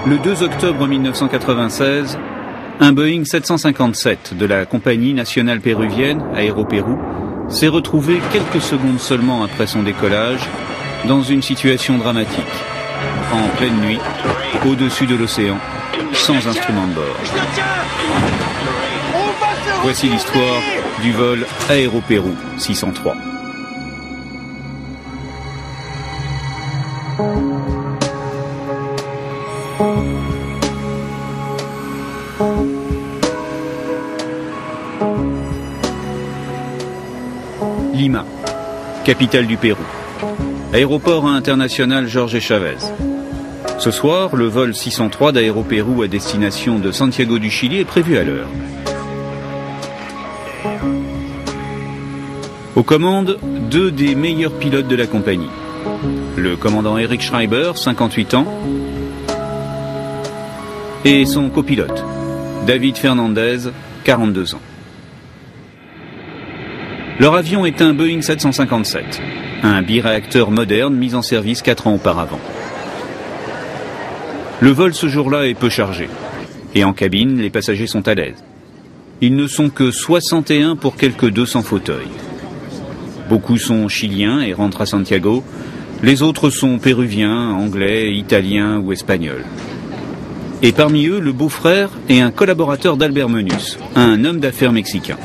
Le 2 octobre 1996, un Boeing 757 de la compagnie nationale péruvienne, Aéropérou, s'est retrouvé quelques secondes seulement après son décollage dans une situation dramatique, en pleine nuit, au-dessus de l'océan, sans instrument de bord. Voici l'histoire du vol Aéropérou 603. Lima, capitale du Pérou. Aéroport international Jorge Chavez. Ce soir, le vol 603 d'Aéropérou à destination de Santiago du Chili est prévu à l'heure. Aux commandes, deux des meilleurs pilotes de la compagnie. Le commandant Eric Schreiber, 58 ans, et son copilote, David Fernandez, 42 ans. Leur avion est un Boeing 757, un biréacteur moderne mis en service 4 ans auparavant. Le vol ce jour-là est peu chargé, et en cabine, les passagers sont à l'aise. Ils ne sont que 61 pour quelques 200 fauteuils. Beaucoup sont chiliens et rentrent à Santiago, les autres sont péruviens, anglais, italiens ou espagnols. Et parmi eux, le beau-frère et un collaborateur d'Albert Menus, un homme d'affaires mexicain.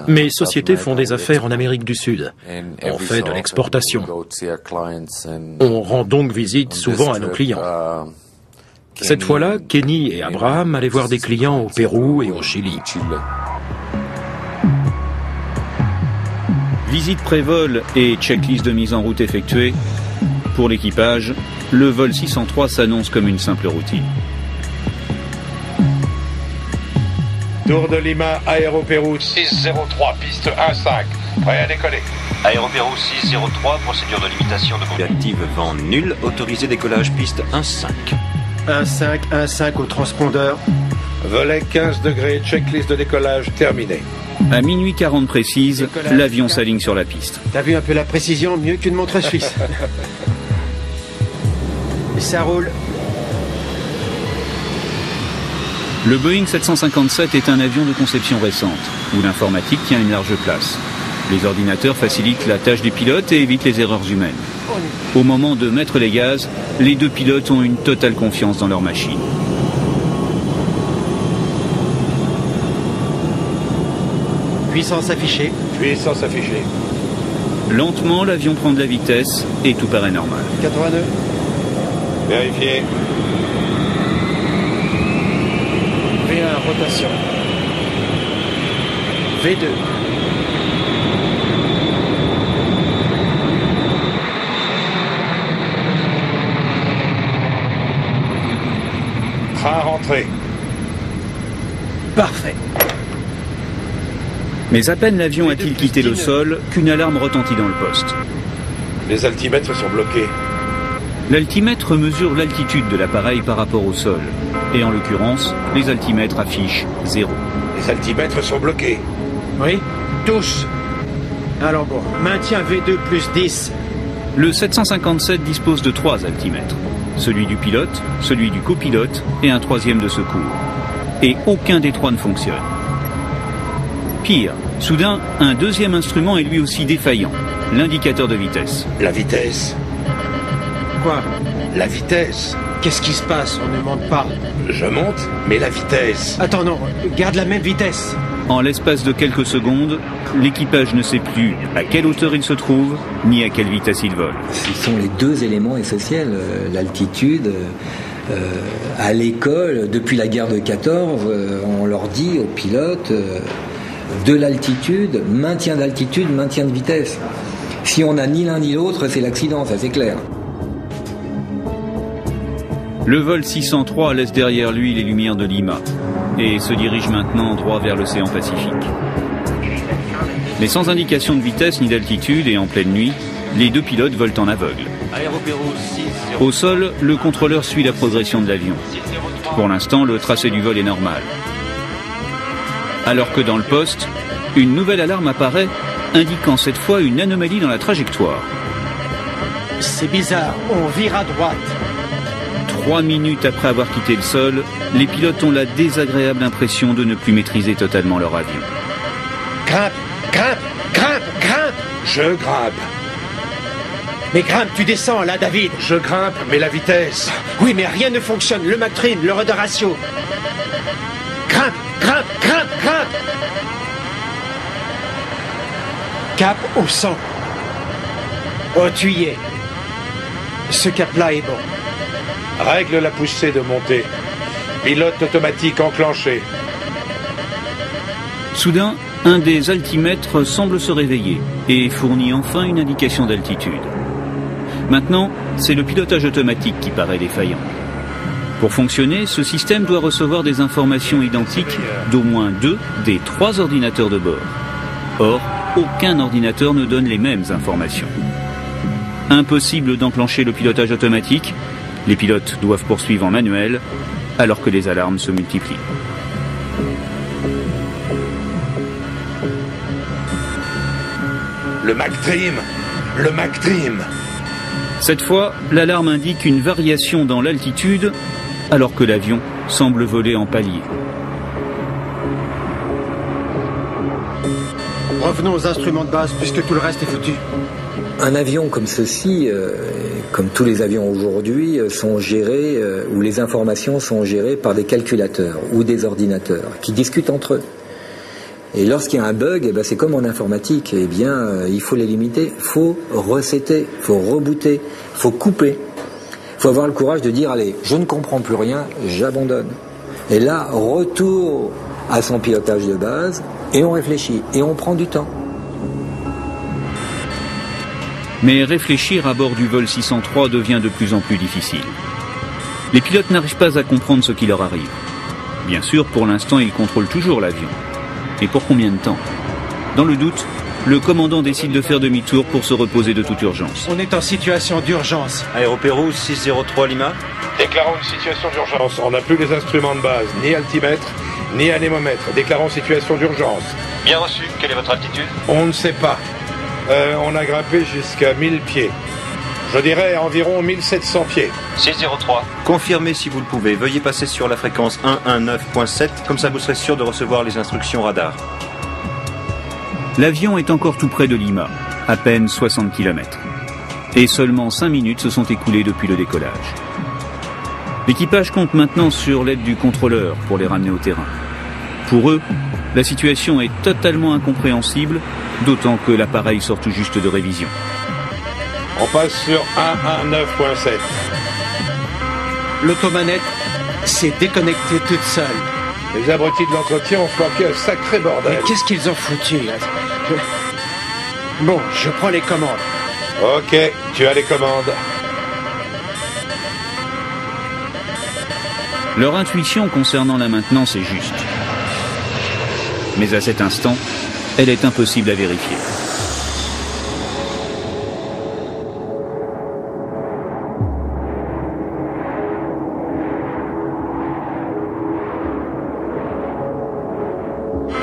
Mes sociétés font des affaires en Amérique du Sud. On fait de l'exportation. On rend donc visite souvent à nos clients. Cette fois-là, Kenny et Abraham allaient voir des clients au Pérou et au Chili. Visite pré-vol et checklist de mise en route effectuée. Pour l'équipage, le vol 603 s'annonce comme une simple routine. Tour de Lima, Aéropérou 603, piste 1-5. Prêt à décoller. Aéropérou 603, procédure de limitation de conduite active, vent nul, autorisé décollage piste 1-5. 1-5 au transpondeur. Volet 15 degrés, checklist de décollage terminée. À minuit 40 précise, l'avion s'aligne sur la piste. T'as vu un peu la précision, mieux qu'une montre suisse. Et ça roule. Le Boeing 757 est un avion de conception récente, où l'informatique tient une large place. Les ordinateurs facilitent la tâche des pilotes et évitent les erreurs humaines. Au moment de mettre les gaz, les deux pilotes ont une totale confiance dans leur machine. Puissance affichée. Puissance affichée. Lentement, l'avion prend de la vitesse et tout paraît normal. 82. Vérifié. V1, rotation. V2. Train rentré. Parfait. Mais à peine l'avion a-t-il quitté le sol qu'une alarme retentit dans le poste. Les altimètres sont bloqués. L'altimètre mesure l'altitude de l'appareil par rapport au sol. Et en l'occurrence, les altimètres affichent 0. Les altimètres sont bloqués. Oui, tous. Alors bon, maintien V2 plus 10. Le 757 dispose de 3 altimètres. Celui du pilote, celui du copilote et un troisième de secours. Et aucun des trois ne fonctionne. Pire, soudain, un deuxième instrument est lui aussi défaillant, l'indicateur de vitesse. La vitesse. Quoi? La vitesse. Qu'est-ce qui se passe? On ne monte pas. Je monte, mais la vitesse. Attends, non, garde la même vitesse. En l'espace de quelques secondes, l'équipage ne sait plus à quelle hauteur il se trouve, ni à quelle vitesse il vole. Ce sont les deux éléments essentiels, l'altitude. À l'école, depuis la guerre de 14, on leur dit aux pilotes de l'altitude, maintien d'altitude, maintien de vitesse. Si on n'a ni l'un ni l'autre, c'est l'accident, ça c'est clair. Le vol 603 laisse derrière lui les lumières de Lima et se dirige maintenant droit vers l'océan Pacifique. Mais sans indication de vitesse ni d'altitude et en pleine nuit, les deux pilotes volent en aveugle. Au sol, le contrôleur suit la progression de l'avion. Pour l'instant, le tracé du vol est normal. Alors que dans le poste, une nouvelle alarme apparaît, indiquant cette fois une anomalie dans la trajectoire. C'est bizarre, on vire à droite. 3 minutes après avoir quitté le sol, les pilotes ont la désagréable impression de ne plus maîtriser totalement leur avion. Grimpe, grimpe, grimpe, grimpe. Je grimpe. Mais grimpe, tu descends là, David. Je grimpe, mais la vitesse. Oui, mais rien ne fonctionne. Le Mach trim, le rudder ratio. Grimpe, grimpe, grimpe, grimpe. Cap au 100. Oh, tu y es. Ce cap-là est bon. Règle la poussée de montée. Pilote automatique enclenché. Soudain, un des altimètres semble se réveiller et fournit enfin une indication d'altitude. Maintenant, c'est le pilotage automatique qui paraît défaillant. Pour fonctionner, ce système doit recevoir des informations identiques d'au moins 2 des 3 ordinateurs de bord. Or, aucun ordinateur ne donne les mêmes informations. Impossible d'enclencher le pilotage automatique, les pilotes doivent poursuivre en manuel, alors que les alarmes se multiplient. Le Mach trim. Le Mach trim. Cette fois, l'alarme indique une variation dans l'altitude, alors que l'avion semble voler en palier. Revenons aux instruments de base, puisque tout le reste est foutu. Un avion comme ceci, comme tous les avions aujourd'hui, sont gérés, où les informations sont gérées par des calculateurs ou des ordinateurs qui discutent entre eux. Et lorsqu'il y a un bug, eh ben c'est comme en informatique, eh bien, il faut les limiter, il faut resetter, il faut rebooter, il faut couper. Il faut avoir le courage de dire, allez, je ne comprends plus rien, j'abandonne. Et là, retour à son pilotage de base, et on réfléchit, et on prend du temps. Mais réfléchir à bord du vol 603 devient de plus en plus difficile. Les pilotes n'arrivent pas à comprendre ce qui leur arrive. Bien sûr, pour l'instant, ils contrôlent toujours l'avion. Mais pour combien de temps? Dans le doute, le commandant décide de faire demi-tour pour se reposer de toute urgence. On est en situation d'urgence. Aéropéro 603 Lima. Déclarons une situation d'urgence. On n'a plus les instruments de base, ni altimètre, ni anémomètre. Déclarons situation d'urgence. Bien reçu. Quelle est votre altitude? On ne sait pas. On a grimpé jusqu'à 1000 pieds. Je dirais environ 1700 pieds. 603. Confirmez si vous le pouvez. Veuillez passer sur la fréquence 119.7, comme ça vous serez sûr de recevoir les instructions radar. L'avion est encore tout près de Lima, à peine 60 km. Et seulement 5 minutes se sont écoulées depuis le décollage. L'équipage compte maintenant sur l'aide du contrôleur pour les ramener au terrain. Pour eux, la situation est totalement incompréhensible, d'autant que l'appareil sort tout juste de révision. On passe sur 119.7. L'automanette s'est déconnectée toute seule. Les abrutis de l'entretien ont flanqué un sacré bordel. Mais qu'est-ce qu'ils ont foutu là? Bon, je prends les commandes. Ok, tu as les commandes. Leur intuition concernant la maintenance est juste. Mais à cet instant, elle est impossible à vérifier.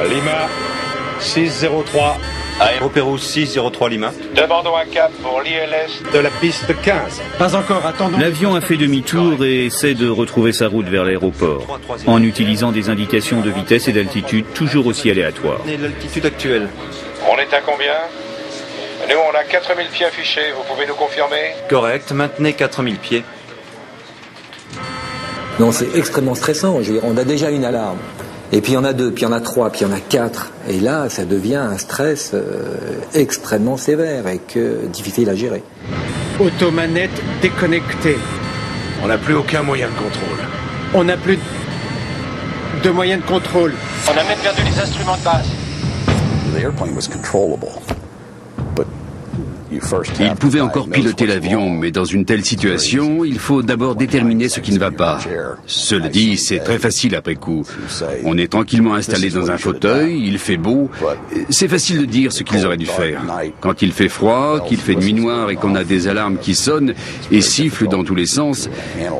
Lima 603. Aéropéro 603 Lima. Demandons un cap pour l'ILS de la piste 15. Pas encore, attendons. L'avion a fait demi-tour et essaie de retrouver sa route vers l'aéroport, en utilisant des indications de vitesse et d'altitude toujours aussi aléatoires. Et l'altitude actuelle? On est à combien? Nous, on a 4000 pieds affichés. Vous pouvez nous confirmer? Correct, maintenez 4000 pieds. Non, c'est extrêmement stressant. Je veux dire, on a déjà une alarme. Et puis il y en a 2, puis il y en a 3, puis il y en a 4. Et là, ça devient un stress extrêmement sévère et difficile à gérer. Automanette déconnectée. On n'a plus aucun moyen de contrôle. On n'a plus de moyens de contrôle. On a même perdu les instruments de base. The airplane was controllable, but Il pouvait encore piloter l'avion, mais dans une telle situation, il faut d'abord déterminer ce qui ne va pas. Cela dit, c'est très facile après coup. On est tranquillement installé dans un fauteuil, il fait beau. C'est facile de dire ce qu'ils auraient dû faire. Quand il fait froid, qu'il fait nuit noire et qu'on a des alarmes qui sonnent et sifflent dans tous les sens,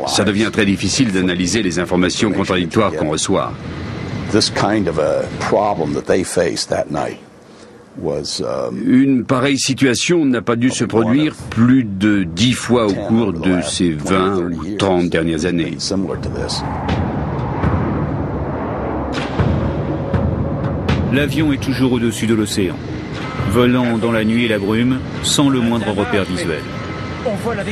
ça devient très difficile d'analyser les informations contradictoires qu'on reçoit. Une pareille situation n'a pas dû se produire plus de 10 fois au cours de ces 20 ou 30 dernières années. L'avion est toujours au-dessus de l'océan, volant dans la nuit et la brume, sans le moindre repère visuel.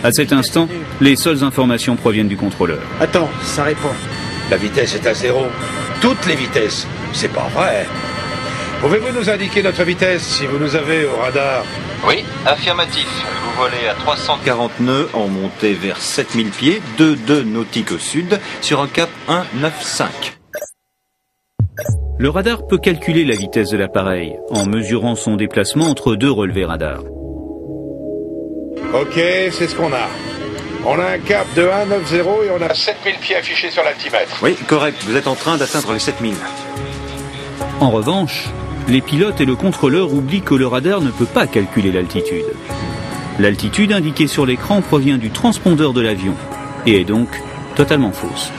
À cet instant, les seules informations proviennent du contrôleur. Attends, ça répond. La vitesse est à 0. Toutes les vitesses. C'est pas vrai. Pouvez-vous nous indiquer notre vitesse si vous nous avez au radar? Oui, affirmatif. Vous volez à 340 nœuds en montée vers 7000 pieds, 2 nautiques au sud, sur un cap 195. Le radar peut calculer la vitesse de l'appareil en mesurant son déplacement entre deux relevés radars. Ok, c'est ce qu'on a. On a un cap de 190 et on a 7000 pieds affichés sur l'altimètre. Oui, correct. Vous êtes en train d'atteindre les 7000. En revanche, les pilotes et le contrôleur oublient que le radar ne peut pas calculer l'altitude. L'altitude indiquée sur l'écran provient du transpondeur de l'avion et est donc totalement fausse.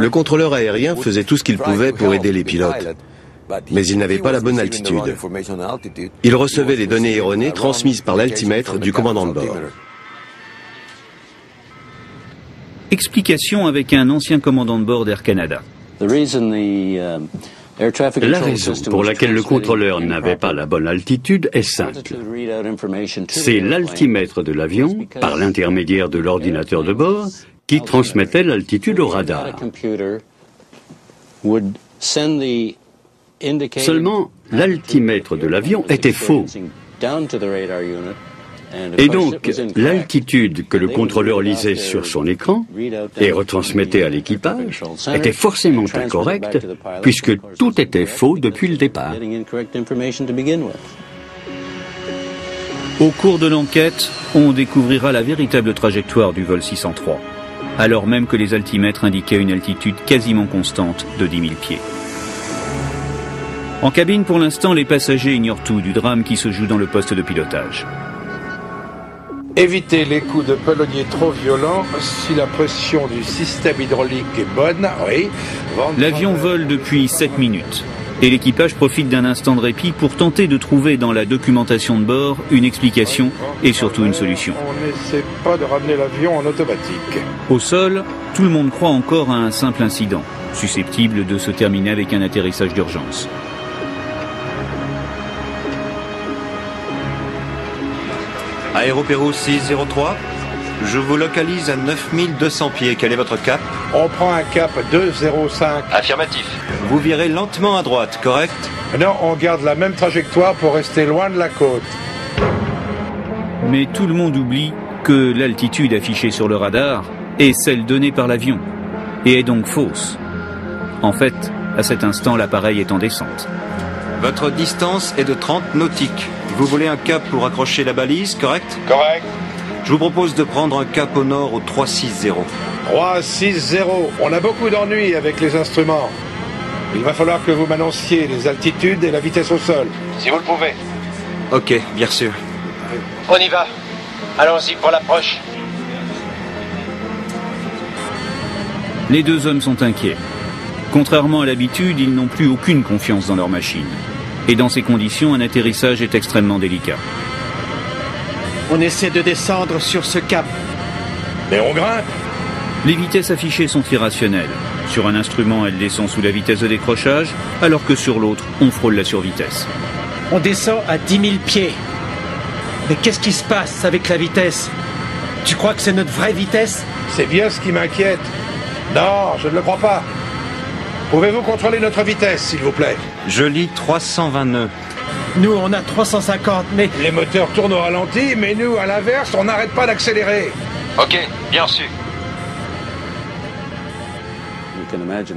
Le contrôleur aérien faisait tout ce qu'il pouvait pour aider les pilotes, mais il n'avait pas la bonne altitude. Il recevait les données erronées transmises par l'altimètre du commandant de bord. Explication avec un ancien commandant de bord d'Air Canada. La raison pour laquelle le contrôleur n'avait pas la bonne altitude est simple. C'est l'altimètre de l'avion, par l'intermédiaire de l'ordinateur de bord, qui transmettait l'altitude au radar. Seulement, l'altimètre de l'avion était faux. Et donc, l'altitude que le contrôleur lisait sur son écran et retransmettait à l'équipage était forcément incorrecte, puisque tout était faux depuis le départ. Au cours de l'enquête, on découvrira la véritable trajectoire du vol 603, alors même que les altimètres indiquaient une altitude quasiment constante de 10 000 pieds. En cabine, pour l'instant, les passagers ignorent tout du drame qui se joue dans le poste de pilotage. Évitez les coups de pelonnier trop violents si la pression du système hydraulique est bonne, oui. L'avion vole depuis 7 minutes et l'équipage profite d'un instant de répit pour tenter de trouver dans la documentation de bord une explication et surtout une solution. On n'essaie pas de ramener l'avion en automatique. Au sol, tout le monde croit encore à un simple incident, susceptible de se terminer avec un atterrissage d'urgence. Aéropéro 603, je vous localise à 9200 pieds. Quel est votre cap? On prend un cap 205. Affirmatif. Vous virez lentement à droite, correct? Non, on garde la même trajectoire pour rester loin de la côte. Mais tout le monde oublie que l'altitude affichée sur le radar est celle donnée par l'avion, et est donc fausse. En fait, à cet instant, l'appareil est en descente. Votre distance est de 30 nautiques. Vous voulez un cap pour accrocher la balise, correct? Correct. Je vous propose de prendre un cap au nord au 360. 360. On a beaucoup d'ennuis avec les instruments. Il va falloir que vous m'annonciez les altitudes et la vitesse au sol, si vous le pouvez. Ok, bien sûr. On y va. Allons-y pour l'approche. Les deux hommes sont inquiets. Contrairement à l'habitude, ils n'ont plus aucune confiance dans leur machine. Et dans ces conditions, un atterrissage est extrêmement délicat. On essaie de descendre sur ce cap. Mais on grimpe. Les vitesses affichées sont irrationnelles. Sur un instrument, elle descend sous la vitesse de décrochage, alors que sur l'autre, on frôle la survitesse. On descend à 10 000 pieds. Mais qu'est-ce qui se passe avec la vitesse? Tu crois que c'est notre vraie vitesse? C'est bien ce qui m'inquiète. Non, je ne le crois pas. Pouvez-vous contrôler notre vitesse, s'il vous plaît? Je lis 320 nœuds. Nous, on a 350, mais... Les moteurs tournent au ralenti, mais nous, à l'inverse, on n'arrête pas d'accélérer. Ok, bien sûr.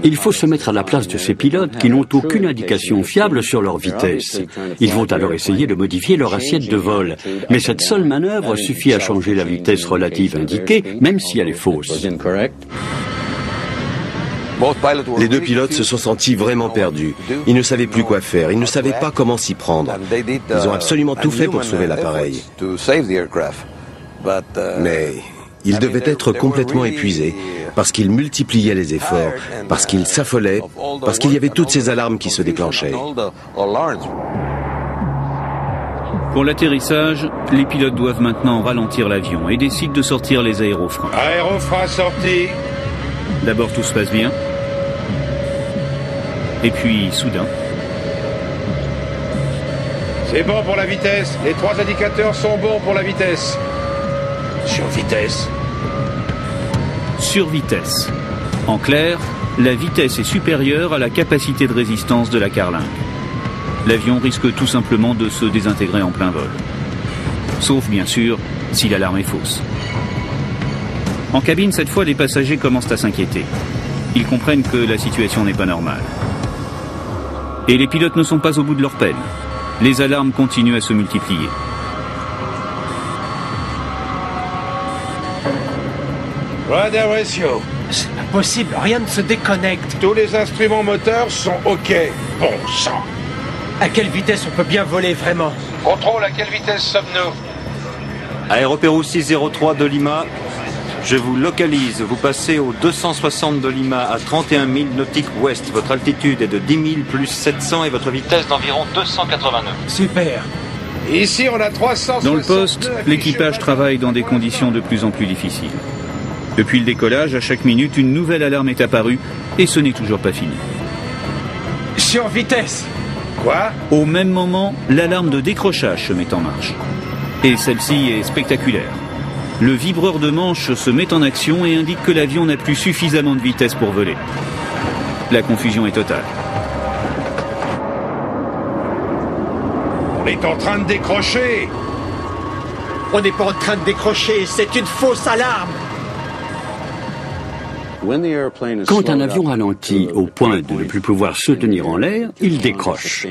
Il faut se mettre à la place de ces pilotes qui n'ont aucune indication fiable sur leur vitesse. Ils vont alors essayer de modifier leur assiette de vol. Mais cette seule manœuvre suffit à changer la vitesse relative indiquée, même si elle est fausse. Les deux pilotes se sont sentis vraiment perdus. Ils ne savaient plus quoi faire, ils ne savaient pas comment s'y prendre. Ils ont absolument tout fait pour sauver l'appareil. Mais ils devaient être complètement épuisés, parce qu'ils multipliaient les efforts, parce qu'ils s'affolaient, parce qu'il y avait toutes ces alarmes qui se déclenchaient. Pour l'atterrissage, les pilotes doivent maintenant ralentir l'avion et décident de sortir les aérofreins. Aérofrein sorti. D'abord tout se passe bien. Et puis, soudain... C'est bon pour la vitesse. Les 3 indicateurs sont bons pour la vitesse. Sur vitesse. Sur vitesse. En clair, la vitesse est supérieure à la capacité de résistance de la carlingue. L'avion risque tout simplement de se désintégrer en plein vol. Sauf, bien sûr, si l'alarme est fausse. En cabine, cette fois, les passagers commencent à s'inquiéter. Ils comprennent que la situation n'est pas normale. Et les pilotes ne sont pas au bout de leur peine. Les alarmes continuent à se multiplier. Radar ratio. C'est pas possible, rien ne se déconnecte. Tous les instruments moteurs sont OK. Bon sang. À quelle vitesse on peut bien voler vraiment? Contrôle, à quelle vitesse sommes-nous? Aéropérou 603 de Lima, je vous localise. Vous passez au 260 de Lima à 31 000 nautiques ouest. Votre altitude est de 10 000 plus 700 et votre vitesse d'environ 289. Super. Ici, on a 300. Dans le poste, l'équipage travaille dans des conditions de plus en plus difficiles. Depuis le décollage, à chaque minute, une nouvelle alarme est apparue et ce n'est toujours pas fini. Sur vitesse. Quoi? Au même moment, l'alarme de décrochage se met en marche. Et celle-ci est spectaculaire. Le vibreur de manche se met en action et indique que l'avion n'a plus suffisamment de vitesse pour voler. La confusion est totale. On est en train de décrocher. On n'est pas en train de décrocher, c'est une fausse alarme. Quand un avion ralentit au point de ne plus pouvoir se tenir en l'air, il décroche.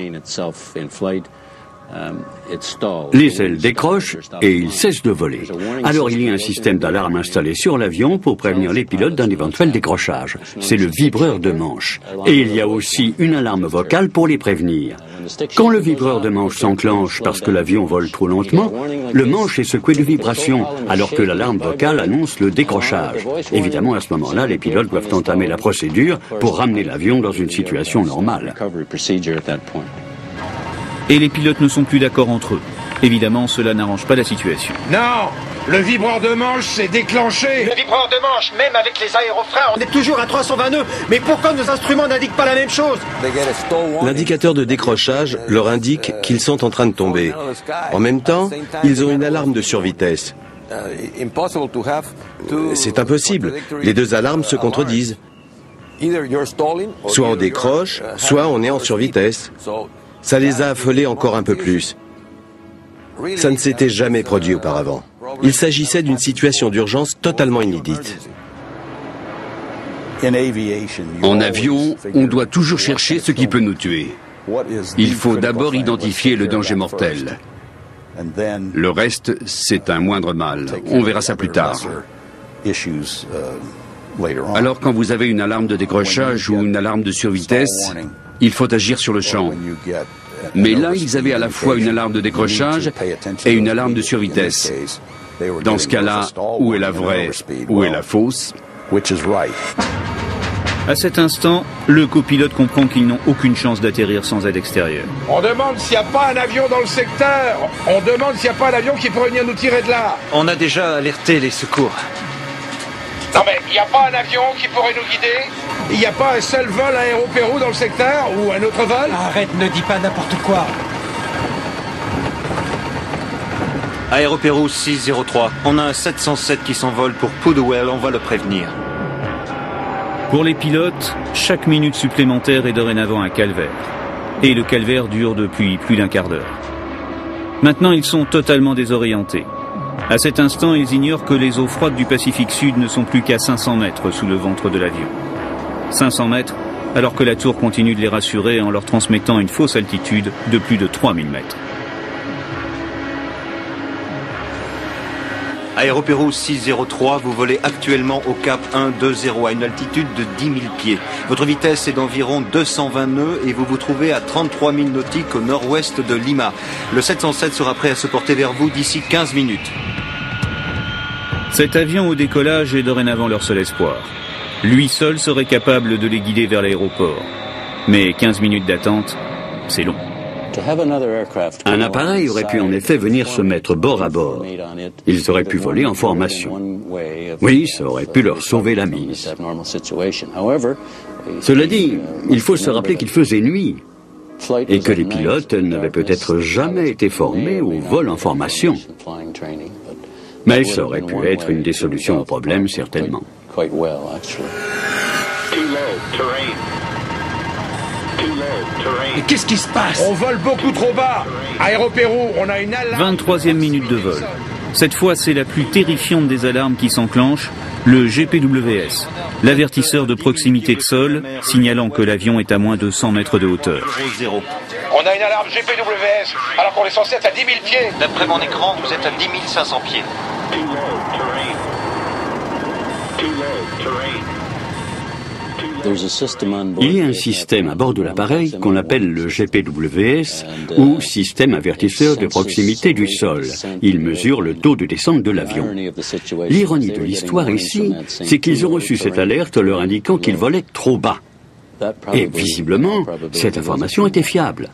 Les ailes décrochent et il cesse de voler. Alors il y a un système d'alarme installé sur l'avion pour prévenir les pilotes d'un éventuel décrochage. C'est le vibreur de manche. Et il y a aussi une alarme vocale pour les prévenir. Quand le vibreur de manche s'enclenche parce que l'avion vole trop lentement, le manche est secoué de vibrations, alors que l'alarme vocale annonce le décrochage. Évidemment, à ce moment-là, les pilotes doivent entamer la procédure pour ramener l'avion dans une situation normale. Et les pilotes ne sont plus d'accord entre eux. Évidemment, cela n'arrange pas la situation. Non! Le vibreur de manche s'est déclenché! Le vibreur de manche, même avec les aérofreins, on est toujours à 320 nœuds. Mais pourquoi nos instruments n'indiquent pas la même chose? L'indicateur de décrochage leur indique qu'ils sont en train de tomber. En même temps, ils ont une alarme de survitesse. C'est impossible. Les deux alarmes se contredisent. Soit on décroche, soit on est en survitesse. Ça les a affolés encore un peu plus. Ça ne s'était jamais produit auparavant. Il s'agissait d'une situation d'urgence totalement inédite. En avion, on doit toujours chercher ce qui peut nous tuer. Il faut d'abord identifier le danger mortel. Le reste, c'est un moindre mal. On verra ça plus tard. Alors, quand vous avez une alarme de décrochage ou une alarme de survitesse, il faut agir sur le champ. Mais là, ils avaient à la fois une alarme de décrochage et une alarme de survitesse. Dans ce cas-là, où est la vraie, où est la fausse? À cet instant, le copilote comprend qu'ils n'ont aucune chance d'atterrir sans aide extérieure. On demande s'il n'y a pas un avion dans le secteur. On demande s'il n'y a pas un avion qui pourrait venir nous tirer de là. On a déjà alerté les secours. Non mais, il n'y a pas un avion qui pourrait nous guider? Il n'y a pas un seul vol aéropérou dans le secteur? Ou un autre vol? Arrête, ne dis pas n'importe quoi. Aéropérou 603, on a un 707 qui s'envole pour Puddlewell, on va le prévenir. Pour les pilotes, chaque minute supplémentaire est dorénavant un calvaire. Et le calvaire dure depuis plus d'un quart d'heure. Maintenant, ils sont totalement désorientés. À cet instant, ils ignorent que les eaux froides du Pacifique Sud ne sont plus qu'à 500 mètres sous le ventre de l'avion. 500 mètres, alors que la tour continue de les rassurer en leur transmettant une fausse altitude de plus de 3000 mètres. Aéropérouse 603, vous volez actuellement au cap 120 à une altitude de 10 000 pieds. Votre vitesse est d'environ 220 nœuds et vous vous trouvez à 33 000 nautiques au nord-ouest de Lima. Le 707 sera prêt à se porter vers vous d'ici 15 minutes. Cet avion au décollage est dorénavant leur seul espoir. Lui seul serait capable de les guider vers l'aéroport. Mais 15 minutes d'attente, c'est long. Un appareil aurait pu en effet venir se mettre bord à bord. Ils auraient pu voler en formation. Oui, ça aurait pu leur sauver la mise. Cela dit, il faut se rappeler qu'il faisait nuit et que les pilotes n'avaient peut-être jamais été formés au vol en formation. Mais ça aurait pu être une des solutions au problème, certainement. Mais qu'est-ce qui se passe? On vole beaucoup trop bas. Aéropérou, on a une alarme. 23e minute de vol. Cette fois, c'est la plus terrifiante des alarmes qui s'enclenche, le GPWS, l'avertisseur de proximité de sol, signalant que l'avion est à moins de 100 mètres de hauteur. On a une alarme GPWS, alors qu'on est censé être à 10 000 pieds. D'après mon écran, vous êtes à 10 500 pieds. Il y a un système à bord de l'appareil qu'on appelle le GPWS ou système avertisseur de proximité du sol. Il mesure le taux de descente de l'avion. L'ironie de l'histoire ici, c'est qu'ils ont reçu cette alerte leur indiquant qu'ils volaient trop bas. Et visiblement, cette information était fiable.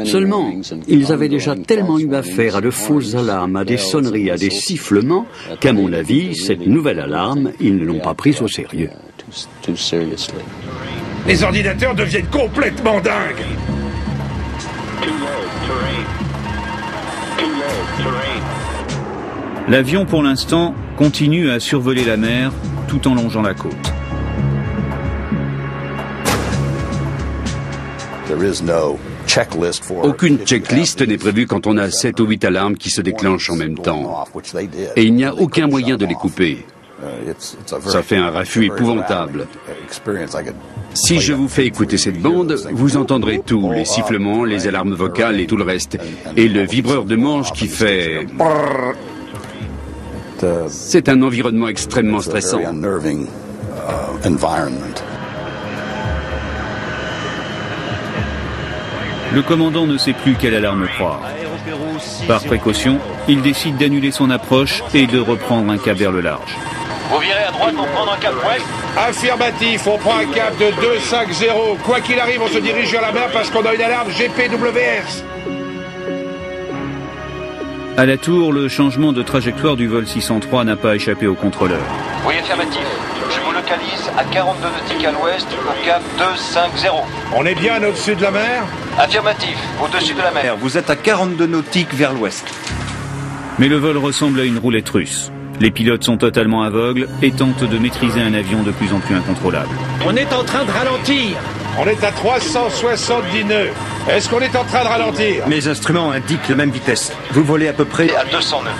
Seulement, ils avaient déjà tellement eu affaire à de fausses alarmes, à des sonneries, à des sifflements, qu'à mon avis, cette nouvelle alarme, ils ne l'ont pas prise au sérieux. Les ordinateurs deviennent complètement dingues. L'avion, pour l'instant, continue à survoler la mer tout en longeant la côte. Aucune checklist n'est prévue quand on a 7 ou 8 alarmes qui se déclenchent en même temps. Et il n'y a aucun moyen de les couper. Ça fait un raffut épouvantable. Si je vous fais écouter cette bande, vous entendrez tout, les sifflements, les alarmes vocales et tout le reste. Et le vibreur de manche qui fait... C'est un environnement extrêmement stressant. Le commandant ne sait plus quelle alarme croire. Par précaution, il décide d'annuler son approche et de reprendre un cap vers le large. Vous virez à droite pour prendre un cap ouest? Affirmatif, on prend un cap de 250. Quoi qu'il arrive, on se dirige vers la mer parce qu'on a une alarme GPWS. À la tour, le changement de trajectoire du vol 603 n'a pas échappé au contrôleur. Oui, affirmatif. Je vous localise à 42 nautiques à l'ouest au cap 250. On est bien au-dessus de la mer? Affirmatif, au-dessus de la mer. Vous êtes à 42 nautiques vers l'ouest. Mais le vol ressemble à une roulette russe. Les pilotes sont totalement aveugles et tentent de maîtriser un avion de plus en plus incontrôlable. On est en train de ralentir. On est à 370 nœuds. Est-ce qu'on est en train de ralentir? Mes instruments indiquent la même vitesse. Vous volez à peu près à 200 nœuds.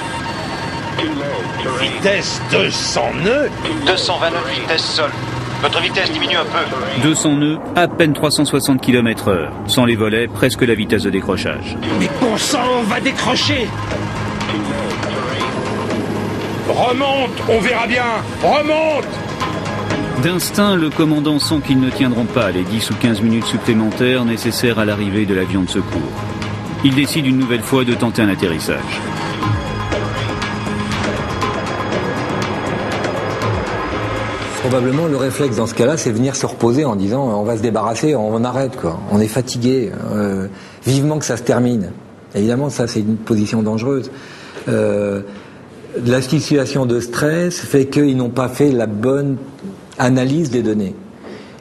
Vitesse 200 nœuds? 220 nœuds vitesse sol. Votre vitesse diminue un peu. 200 nœuds, à peine 360 km/h. Sans les volets, presque la vitesse de décrochage. Mais bon sang, on va décrocher. Remonte, on verra bien. Remonte! D'instinct, le commandant sent qu'ils ne tiendront pas les 10 ou 15 minutes supplémentaires nécessaires à l'arrivée de l'avion de secours. Il décide une nouvelle fois de tenter un atterrissage. Probablement, le réflexe dans ce cas-là, c'est venir se reposer en disant on va se débarrasser, on arrête, quoi. On est fatigué, vivement que ça se termine. Évidemment, ça, c'est une position dangereuse. La situation de stress fait qu'ils n'ont pas fait la bonne analyse des données.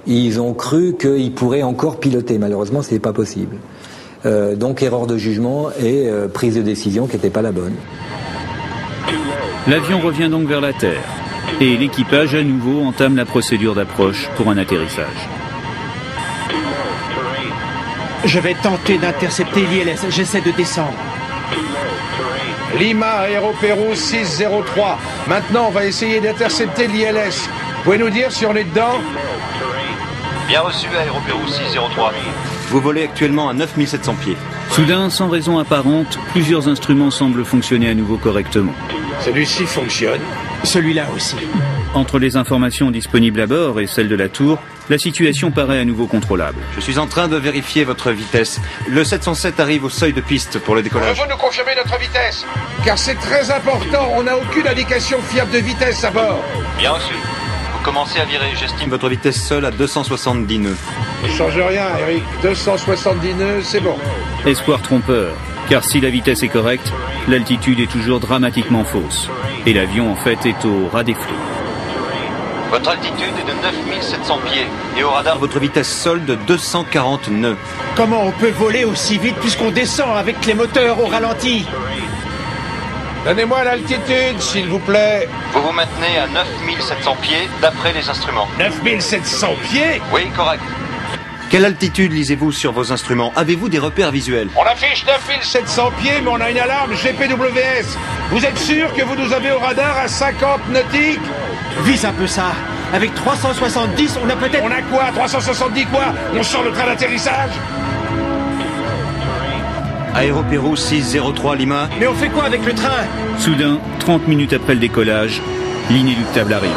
Ils ont cru qu'ils pourraient encore piloter. Malheureusement, ce n'est pas possible. Donc, erreur de jugement et prise de décision qui n'était pas la bonne. L'avion revient donc vers la Terre. Et l'équipage à nouveau entame la procédure d'approche pour un atterrissage. Je vais tenter d'intercepter l'ILS. J'essaie de descendre. Lima, Aéropérou 603. Maintenant, on va essayer d'intercepter l'ILS. Vous pouvez nous dire si on est dedans? Bien reçu, Aéropéro 603. Vous volez actuellement à 9700 pieds. Soudain, sans raison apparente, plusieurs instruments semblent fonctionner à nouveau correctement. Celui-ci fonctionne. Celui-là aussi. Entre les informations disponibles à bord et celles de la tour, la situation paraît à nouveau contrôlable. Je suis en train de vérifier votre vitesse. Le 707 arrive au seuil de piste pour le décollage. Pouvez-vous nous confirmer notre vitesse? Car c'est très important, on n'a aucune indication fiable de vitesse à bord. Bien reçu. Vous commencez à virer. J'estime votre vitesse seule à 270 nœuds. Ne change rien, Eric. 270 nœuds, c'est bon. Espoir trompeur, car si la vitesse est correcte, l'altitude est toujours dramatiquement fausse. Et l'avion, en fait, est au ras des flots. Votre altitude est de 9700 pieds. Et au radar, votre vitesse seule de 240 nœuds. Comment on peut voler aussi vite puisqu'on descend avec les moteurs au ralenti? Donnez-moi l'altitude, s'il vous plaît. Vous vous maintenez à 9700 pieds d'après les instruments. 9700 pieds? Oui, correct. Quelle altitude lisez-vous sur vos instruments? Avez-vous des repères visuels? On affiche 9700 pieds, mais on a une alarme GPWS. Vous êtes sûr que vous nous avez au radar à 50 nautiques? Vise un peu ça. Avec 370, on a peut-être... On a quoi? 370 quoi? On sort le train d'atterrissage? Aéropéro 603 Lima. Mais on fait quoi avec le train? Soudain, 30 minutes après le décollage, l'inéluctable arrive.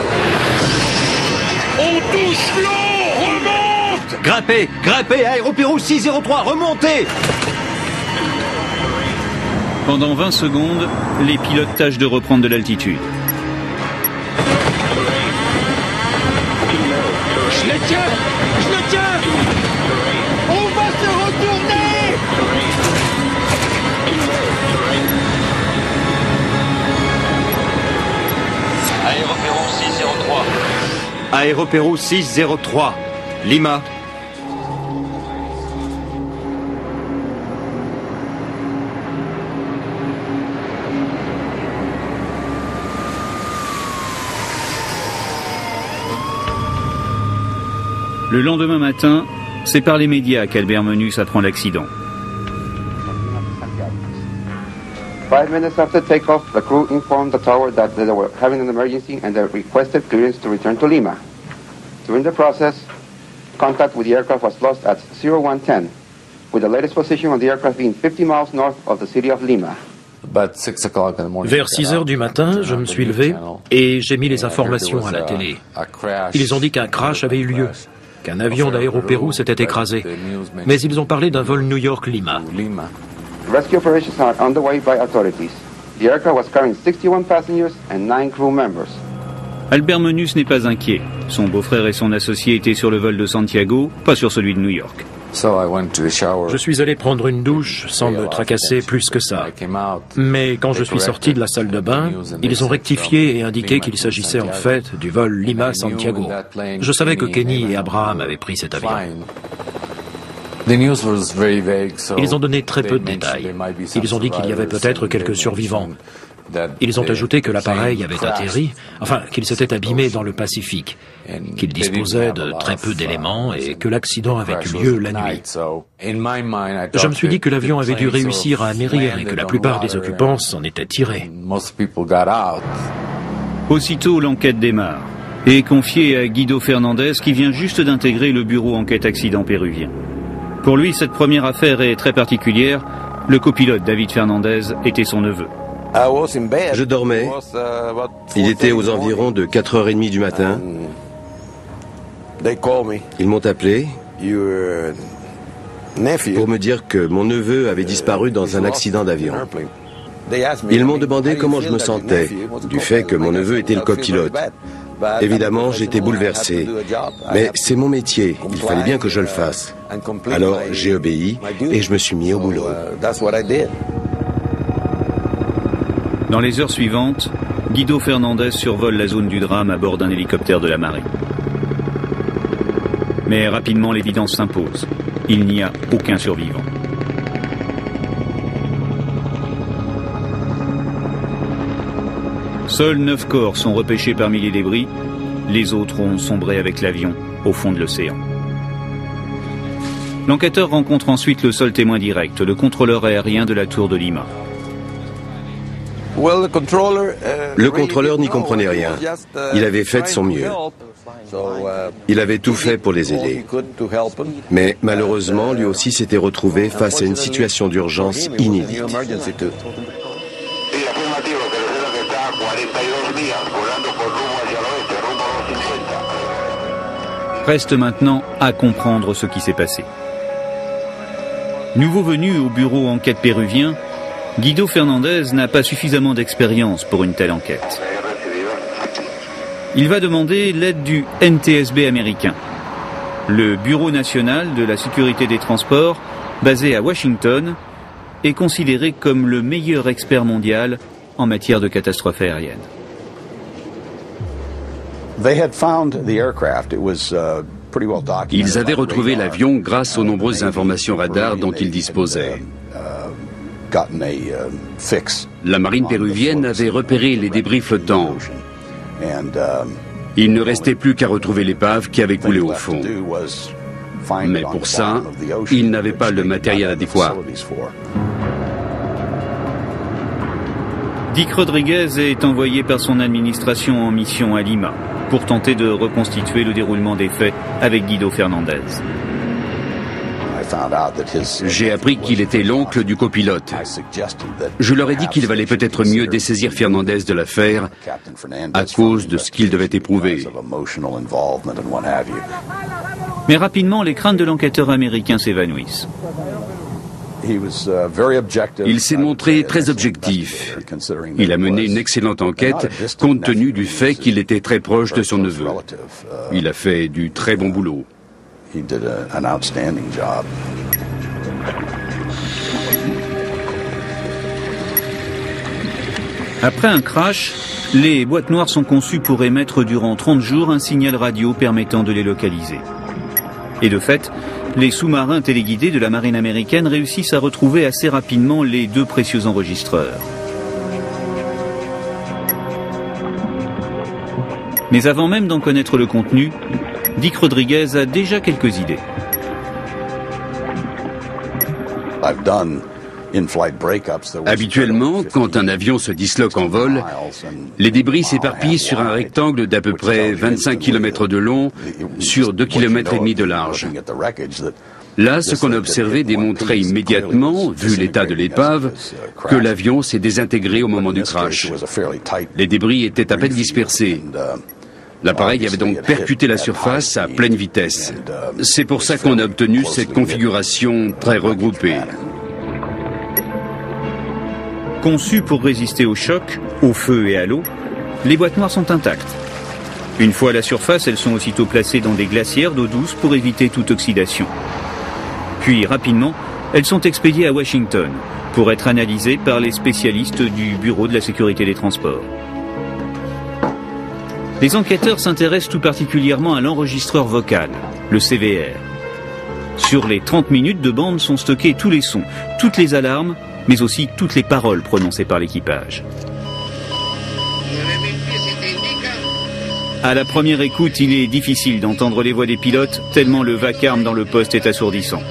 On touche l'eau! Remonte! Grimpez! Grimpez! Aéropéro 603, remontez! Pendant 20 secondes, les pilotes tâchent de reprendre de l'altitude. Je le tiens! Je le tiens! On va se retourner! Aéropéro 603. Aéropéro 603. Lima. Le lendemain matin, c'est par les médias qu'Albert Menus apprend l'accident. 5 minutes after takeoff, the crew informed the tower that they were having an emergency and they requested clearance to return to Lima. During the process, contact with the aircraft was lost at 0110, with the latest position on the aircraft being 50 miles north of the city of Lima. Vers 6 heures du matin, je me suis levé et j'ai mis les informations à la télé. Ils ont dit qu'un crash avait eu lieu, qu'un avion d'Aéropéro s'était écrasé, mais ils ont parlé d'un vol New York-Lima. Rescue operations are underway by authorities. The aircraft was carrying 61 passengers and 9 crew members. Albert Menus n'est pas inquiet. Son beau-frère et son associé étaient sur le vol de Santiago, pas sur celui de New York. Je suis allé prendre une douche sans me tracasser plus que ça. Mais quand je suis sorti de la salle de bain, ils ont rectifié et indiqué qu'il s'agissait en fait du vol Lima-Santiago. Je savais que Kenny et Abraham avaient pris cet avion. Ils ont donné très peu de détails. Ils ont dit qu'il y avait peut-être quelques survivants. Ils ont ajouté que l'appareil avait atterri, enfin qu'il s'était abîmé dans le Pacifique, qu'il disposait de très peu d'éléments et que l'accident avait eu lieu la nuit. Je me suis dit que l'avion avait dû réussir à amérir et que la plupart des occupants s'en étaient tirés. Aussitôt, l'enquête démarre et est confiée à Guido Fernandez qui vient juste d'intégrer le bureau enquête accident péruvien. Pour lui, cette première affaire est très particulière. Le copilote David Fernandez était son neveu. Je dormais. Il était aux environs de 4h30 du matin. Ils m'ont appelé pour me dire que mon neveu avait disparu dans un accident d'avion. Ils m'ont demandé comment je me sentais, du fait que mon neveu était le copilote. Évidemment, j'étais bouleversé. Mais c'est mon métier, il fallait bien que je le fasse. Alors j'ai obéi et je me suis mis au boulot. Dans les heures suivantes, Guido Fernandez survole la zone du drame à bord d'un hélicoptère de la marine. Mais rapidement, l'évidence s'impose. Il n'y a aucun survivant. Seuls 9 corps sont repêchés parmi les débris. Les autres ont sombré avec l'avion au fond de l'océan. L'enquêteur rencontre ensuite le seul témoin direct, le contrôleur aérien de la tour de Lima. Le contrôleur n'y comprenait rien. Il avait fait de son mieux. Il avait tout fait pour les aider. Mais malheureusement, lui aussi s'était retrouvé face à une situation d'urgence inédite. Reste maintenant à comprendre ce qui s'est passé. Nouveau venu au bureau enquête péruvien, Guido Fernandez n'a pas suffisamment d'expérience pour une telle enquête. Il va demander l'aide du NTSB américain, le Bureau national de la sécurité des transports, basé à Washington, est considéré comme le meilleur expert mondial en matière de catastrophes aériennes. Ils avaient retrouvé l'avion grâce aux nombreuses informations radar dont ils disposaient. La marine péruvienne avait repéré les débris flottants. Il ne restait plus qu'à retrouver l'épave qui avait coulé au fond. Mais pour ça, ils n'avaient pas le matériel adéquat. Dick Rodriguez est envoyé par son administration en mission à Lima pour tenter de reconstituer le déroulement des faits avec Guido Fernandez. J'ai appris qu'il était l'oncle du copilote. Je leur ai dit qu'il valait peut-être mieux dessaisir Fernandez de l'affaire à cause de ce qu'il devait éprouver. Mais rapidement, les craintes de l'enquêteur américain s'évanouissent. Il s'est montré très objectif. Il a mené une excellente enquête compte tenu du fait qu'il était très proche de son neveu. Il a fait du très bon boulot. Après un crash, les boîtes noires sont conçues pour émettre durant 30 jours un signal radio permettant de les localiser. Et de fait, les sous-marins téléguidés de la marine américaine réussissent à retrouver assez rapidement les deux précieux enregistreurs. Mais avant même d'en connaître le contenu, Dick Rodriguez a déjà quelques idées. Habituellement, quand un avion se disloque en vol, les débris s'éparpillent sur un rectangle d'à peu près 25 km de long sur 2,5 km de large. Là, ce qu'on a observé démontrait immédiatement, vu l'état de l'épave, que l'avion s'est désintégré au moment du crash. Les débris étaient à peine dispersés. L'appareil avait donc percuté la surface à pleine vitesse. C'est pour ça qu'on a obtenu cette configuration très regroupée. Conçues pour résister au choc, au feu et à l'eau, les boîtes noires sont intactes. Une fois à la surface, elles sont aussitôt placées dans des glacières d'eau douce pour éviter toute oxydation. Puis, rapidement, elles sont expédiées à Washington pour être analysées par les spécialistes du Bureau de la sécurité des transports. Les enquêteurs s'intéressent tout particulièrement à l'enregistreur vocal, le CVR. Sur les 30 minutes de bande sont stockés tous les sons, toutes les alarmes, mais aussi toutes les paroles prononcées par l'équipage. À la première écoute, il est difficile d'entendre les voix des pilotes, tellement le vacarme dans le poste est assourdissant.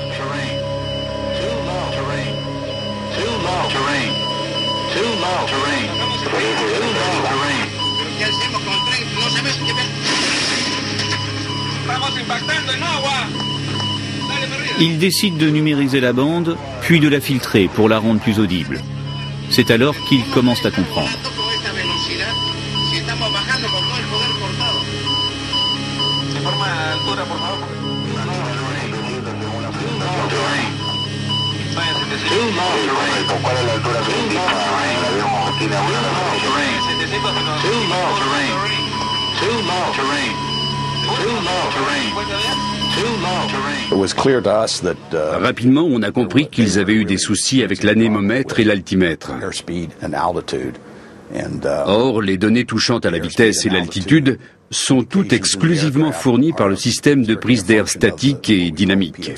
Il décide de numériser la bande, puis de la filtrer pour la rendre plus audible. C'est alors qu'il commence à comprendre. Rapidement, on a compris qu'ils avaient eu des soucis avec l'anémomètre et l'altimètre. Or, les données touchant à la vitesse et l'altitude sont toutes exclusivement fournies par le système de prise d'air statique et dynamique.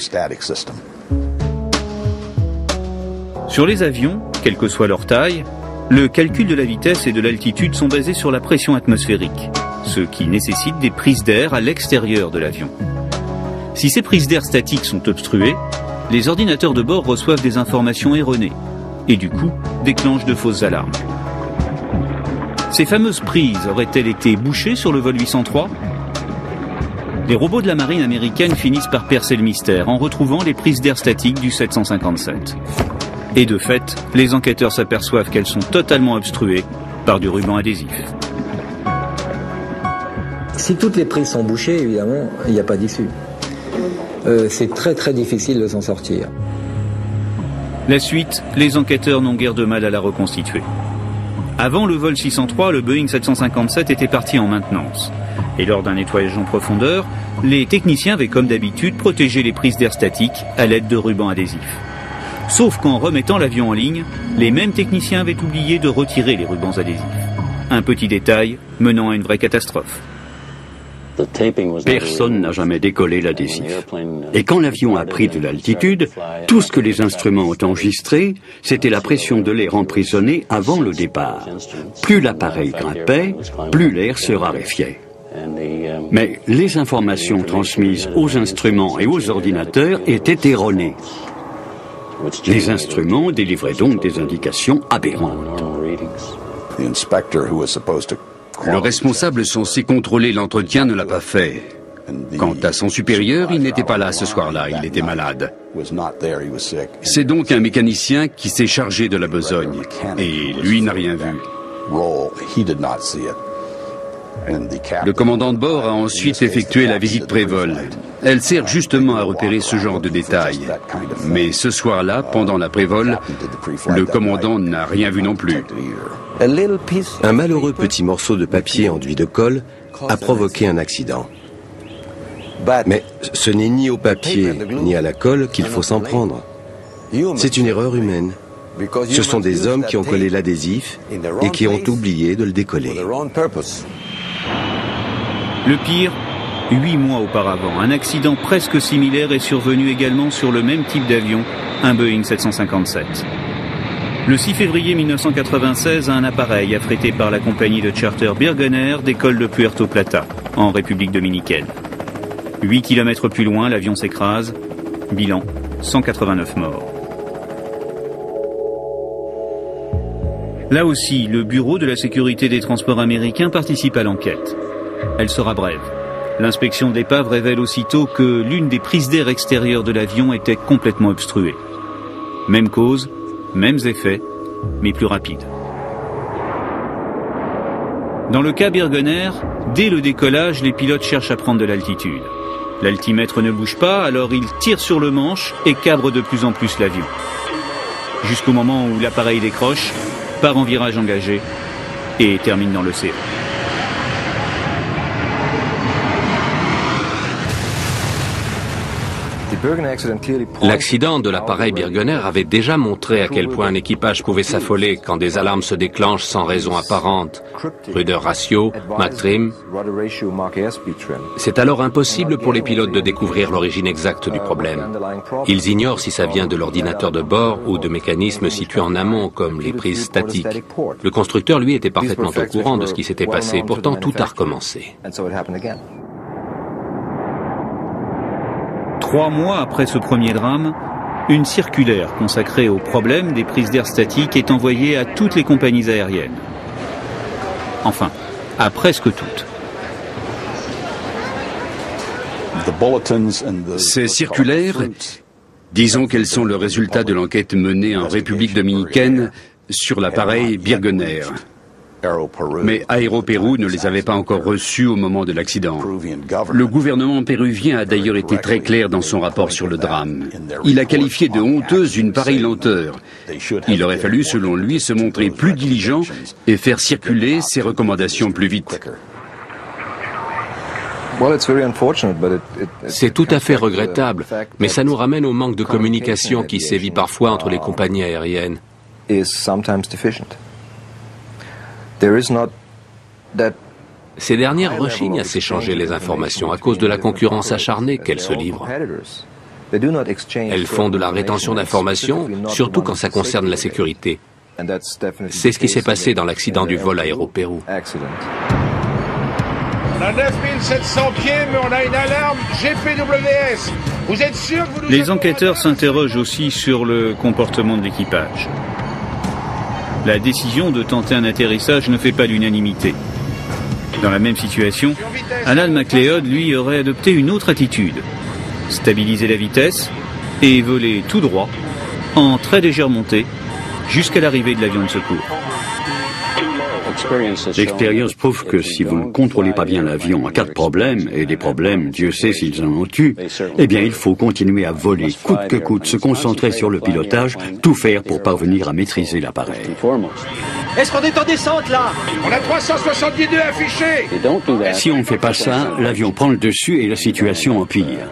Sur les avions, quelle que soit leur taille, le calcul de la vitesse et de l'altitude sont basés sur la pression atmosphérique, ce qui nécessite des prises d'air à l'extérieur de l'avion. Si ces prises d'air statiques sont obstruées, les ordinateurs de bord reçoivent des informations erronées et du coup déclenchent de fausses alarmes. Ces fameuses prises auraient-elles été bouchées sur le vol 803 ? Les robots de la marine américaine finissent par percer le mystère en retrouvant les prises d'air statique du 757. Et de fait, les enquêteurs s'aperçoivent qu'elles sont totalement obstruées par du ruban adhésif. Si toutes les prises sont bouchées, évidemment, il n'y a pas d'issue. C'est très très difficile de s'en sortir. La suite, les enquêteurs n'ont guère de mal à la reconstituer. Avant le vol 603, le Boeing 757 était parti en maintenance. Et lors d'un nettoyage en profondeur, les techniciens avaient comme d'habitude protégé les prises d'air statique à l'aide de rubans adhésifs. Sauf qu'en remettant l'avion en ligne, les mêmes techniciens avaient oublié de retirer les rubans adhésifs. Un petit détail menant à une vraie catastrophe. Personne n'a jamais décollé l'adhésif. Et quand l'avion a pris de l'altitude, tout ce que les instruments ont enregistré, c'était la pression de l'air emprisonné avant le départ. Plus l'appareil grimpait, plus l'air se raréfiait. Mais les informations transmises aux instruments et aux ordinateurs étaient erronées. Les instruments délivraient donc des indications aberrantes. Le responsable censé contrôler l'entretien ne l'a pas fait. Quant à son supérieur, il n'était pas là ce soir-là, il était malade. C'est donc un mécanicien qui s'est chargé de la besogne, et lui n'a rien vu. Le commandant de bord a ensuite effectué la visite pré-vol. Elle sert justement à repérer ce genre de détails. Mais ce soir-là, pendant la pré-vol, le commandant n'a rien vu non plus. Un malheureux petit morceau de papier enduit de colle a provoqué un accident. Mais ce n'est ni au papier ni à la colle qu'il faut s'en prendre. C'est une erreur humaine. Ce sont des hommes qui ont collé l'adhésif et qui ont oublié de le décoller. Le pire, 8 mois auparavant, un accident presque similaire est survenu également sur le même type d'avion, un Boeing 757. Le 6 février 1996, un appareil affrété par la compagnie de charter Birgener décolle de Puerto Plata, en République dominicaine. 8 kilomètres plus loin, l'avion s'écrase. Bilan, 189 morts. Là aussi, le Bureau de la sécurité des transports américains participe à l'enquête. Elle sera brève. L'inspection de l'épave révèle aussitôt que l'une des prises d'air extérieures de l'avion était complètement obstruée. Même cause, mêmes effets, mais plus rapide. Dans le cas Birgener, dès le décollage, les pilotes cherchent à prendre de l'altitude. L'altimètre ne bouge pas, alors ils tirent sur le manche et cabrent de plus en plus l'avion. Jusqu'au moment où l'appareil décroche, part en virage engagé et termine dans l'océan. L'accident de l'appareil Birgener avait déjà montré à quel point un équipage pouvait s'affoler quand des alarmes se déclenchent sans raison apparente. Rudder ratio, Mach trim. C'est alors impossible pour les pilotes de découvrir l'origine exacte du problème. Ils ignorent si ça vient de l'ordinateur de bord ou de mécanismes situés en amont, comme les prises statiques. Le constructeur, lui, était parfaitement au courant de ce qui s'était passé. Pourtant, tout a recommencé. 3 mois après ce premier drame, une circulaire consacrée au problème des prises d'air statiques est envoyée à toutes les compagnies aériennes. Enfin, à presque toutes. Ces circulaires, disons qu'elles sont le résultat de l'enquête menée en République dominicaine sur l'appareil Birgener. Mais Aéropérou ne les avait pas encore reçus au moment de l'accident. Le gouvernement péruvien a d'ailleurs été très clair dans son rapport sur le drame. Il a qualifié de honteuse une pareille lenteur. Il aurait fallu, selon lui, se montrer plus diligent et faire circuler ses recommandations plus vite. C'est tout à fait regrettable, mais ça nous ramène au manque de communication qui sévit parfois entre les compagnies aériennes. Ces dernières rechignent à s'échanger les informations à cause de la concurrence acharnée qu'elles se livrent. Elles font de la rétention d'informations, surtout quand ça concerne la sécurité. C'est ce qui s'est passé dans l'accident du vol Aéropérou. On a 9700 pieds, mais on a une alarme GPWS. Vous êtes sûr que vous nous... Les enquêteurs s'interrogent aussi sur le comportement de l'équipage. La décision de tenter un atterrissage ne fait pas l'unanimité. Dans la même situation, Alan McLeod, lui, aurait adopté une autre attitude. Stabiliser la vitesse et voler tout droit, en très légère montée, jusqu'à l'arrivée de l'avion de secours. L'expérience prouve que si vous ne contrôlez pas bien l'avion en cas de problème, et des problèmes, Dieu sait s'ils en ont eu, eh bien il faut continuer à voler, coûte que coûte, se concentrer sur le pilotage, tout faire pour parvenir à maîtriser l'appareil. Est-ce qu'on est en descente là? On a 372 affichés. Si on ne fait pas ça, l'avion prend le dessus et la situation empire.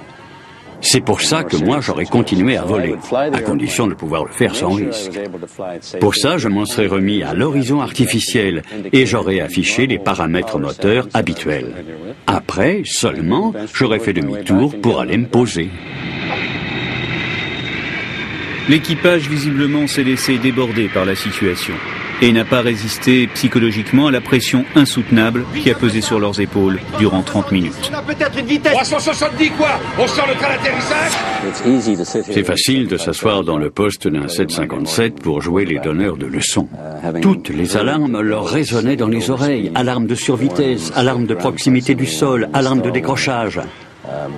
C'est pour ça que moi j'aurais continué à voler, à condition de pouvoir le faire sans risque. Pour ça, je m'en serais remis à l'horizon artificiel et j'aurais affiché les paramètres moteurs habituels. Après, seulement, j'aurais fait demi-tour pour aller me poser. L'équipage visiblement s'est laissé déborder par la situation et n'a pas résisté psychologiquement à la pression insoutenable qui a pesé sur leurs épaules durant 30 minutes. On a peut-être une vitesse. 370 quoi? On sort le train d'atterrissage? C'est facile de s'asseoir dans le poste d'un 757 pour jouer les donneurs de leçons. Toutes les alarmes leur résonnaient dans les oreilles. Alarme de survitesse, alarme de proximité du sol, alarme de décrochage.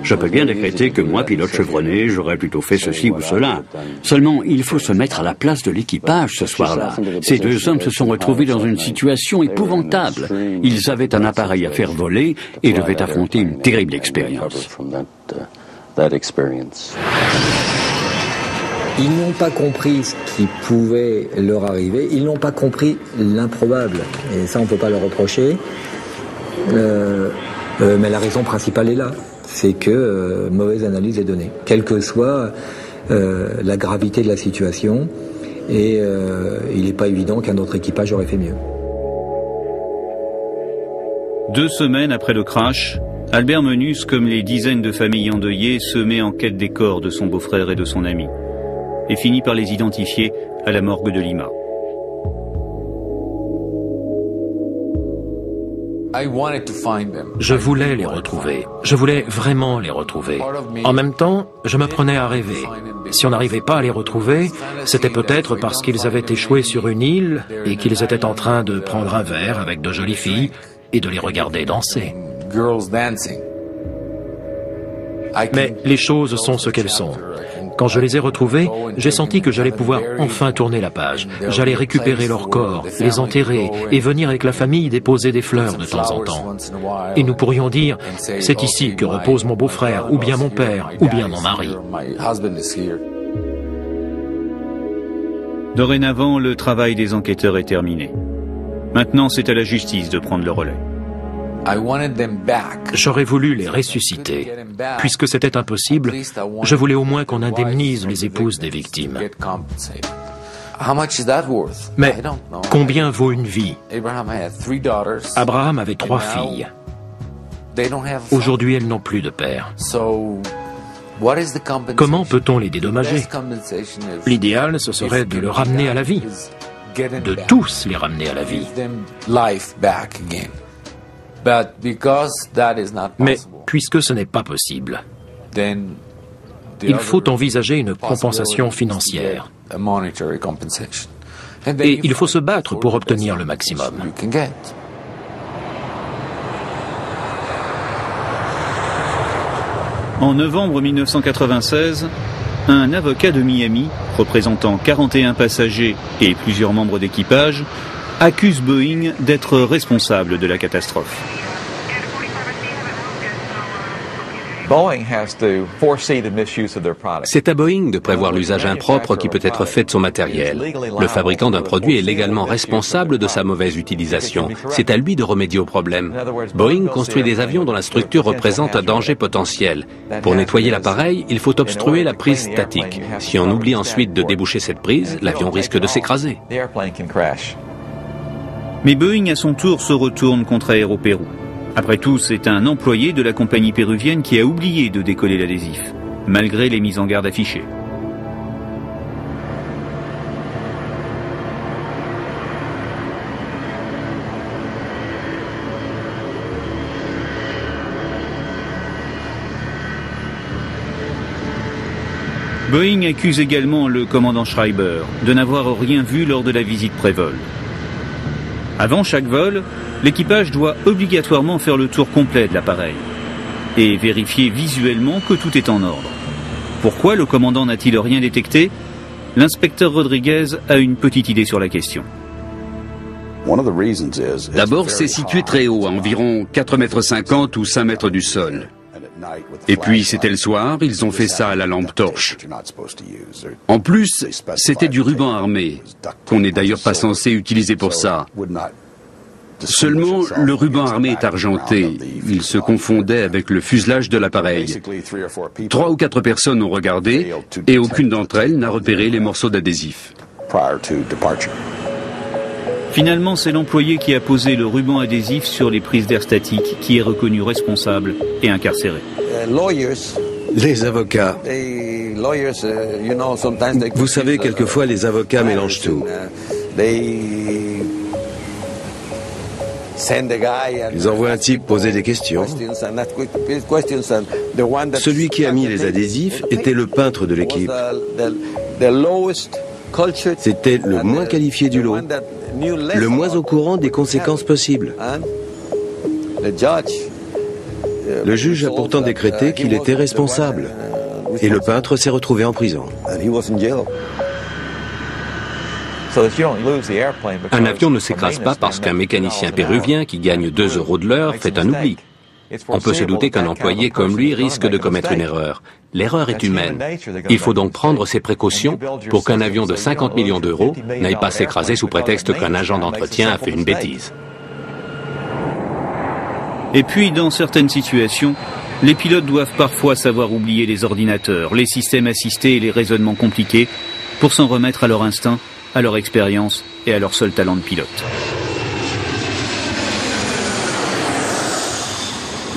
Je peux bien décréter que moi, pilote chevronné, j'aurais plutôt fait ceci ou cela. Seulement, il faut se mettre à la place de l'équipage ce soir-là. Ces deux hommes se sont retrouvés dans une situation épouvantable. Ils avaient un appareil à faire voler et devaient affronter une terrible expérience. Ils n'ont pas compris ce qui pouvait leur arriver, ils n'ont pas compris l'improbable. Et ça, on ne peut pas leur reprocher. Mais la raison principale est là. C'est que mauvaise analyse est donnée, quelle que soit la gravité de la situation, et il n'est pas évident qu'un autre équipage aurait fait mieux. 2 semaines après le crash, Albert Menus, comme les dizaines de familles endeuillées, se met en quête des corps de son beau-frère et de son ami, et finit par les identifier à la morgue de Lima. Je voulais les retrouver. Je voulais vraiment les retrouver. En même temps, je me prenais à rêver. Si on n'arrivait pas à les retrouver, c'était peut-être parce qu'ils avaient échoué sur une île et qu'ils étaient en train de prendre un verre avec de jolies filles et de les regarder danser. Mais les choses sont ce qu'elles sont. Quand je les ai retrouvés, j'ai senti que j'allais pouvoir enfin tourner la page. J'allais récupérer leurs corps, les enterrer et venir avec la famille déposer des fleurs de temps en temps. Et nous pourrions dire, c'est ici que repose mon beau-frère, ou bien mon père, ou bien mon mari. Dorénavant, le travail des enquêteurs est terminé. Maintenant, c'est à la justice de prendre le relais. J'aurais voulu les ressusciter. Puisque c'était impossible, je voulais au moins qu'on indemnise les épouses des victimes. Mais combien vaut une vie? Abraham avait 3 filles. Aujourd'hui, elles n'ont plus de père. Comment peut-on les dédommager? L'idéal, ce serait de le ramener à la vie. De tous les ramener à la vie. Mais puisque ce n'est pas possible, il faut envisager une compensation financière. Et il faut se battre pour obtenir le maximum. En novembre 1996, un avocat de Miami, représentant 41 passagers et plusieurs membres d'équipage, accuse Boeing d'être responsable de la catastrophe. C'est à Boeing de prévoir l'usage impropre qui peut être fait de son matériel. Le fabricant d'un produit est légalement responsable de sa mauvaise utilisation. C'est à lui de remédier au problème. Boeing construit des avions dont la structure représente un danger potentiel. Pour nettoyer l'appareil, il faut obstruer la prise statique. Si on oublie ensuite de déboucher cette prise, l'avion risque de s'écraser. Mais Boeing, à son tour, se retourne contre Aéropérou. Après tout, c'est un employé de la compagnie péruvienne qui a oublié de décoller l'adhésif, malgré les mises en garde affichées. Boeing accuse également le commandant Schreiber de n'avoir rien vu lors de la visite pré-vol. Avant chaque vol, l'équipage doit obligatoirement faire le tour complet de l'appareil et vérifier visuellement que tout est en ordre. Pourquoi le commandant n'a-t-il rien détecté? L'inspecteur Rodriguez a une petite idée sur la question. D'abord, c'est situé très haut, à environ 4,50 m ou 5 mètres du sol. Et puis, c'était le soir, ils ont fait ça à la lampe torche. En plus, c'était du ruban armé, qu'on n'est d'ailleurs pas censé utiliser pour ça. Seulement, le ruban armé est argenté. Il se confondait avec le fuselage de l'appareil. 3 ou 4 personnes ont regardé et aucune d'entre elles n'a repéré les morceaux d'adhésif. Finalement, c'est l'employé qui a posé le ruban adhésif sur les prises d'air statique qui est reconnu responsable et incarcéré. Les avocats. Vous savez, quelquefois, les avocats mélangent tout. Ils envoient un type poser des questions. Celui qui a mis les adhésifs était le peintre de l'équipe. C'était le moins qualifié du lot, le moins au courant des conséquences possibles. Le juge a pourtant décrété qu'il était responsable et le peintre s'est retrouvé en prison. Un avion ne s'écrase pas parce qu'un mécanicien péruvien qui gagne 2 € de l'heure fait un oubli. On peut se douter qu'un employé comme lui risque de commettre une erreur. L'erreur est humaine. Il faut donc prendre ses précautions pour qu'un avion de 50 millions d'euros n'aille pas s'écraser sous prétexte qu'un agent d'entretien a fait une bêtise. Et puis, dans certaines situations, les pilotes doivent parfois savoir oublier les ordinateurs, les systèmes assistés et les raisonnements compliqués pour s'en remettre à leur instinct, à leur expérience et à leur seul talent de pilote.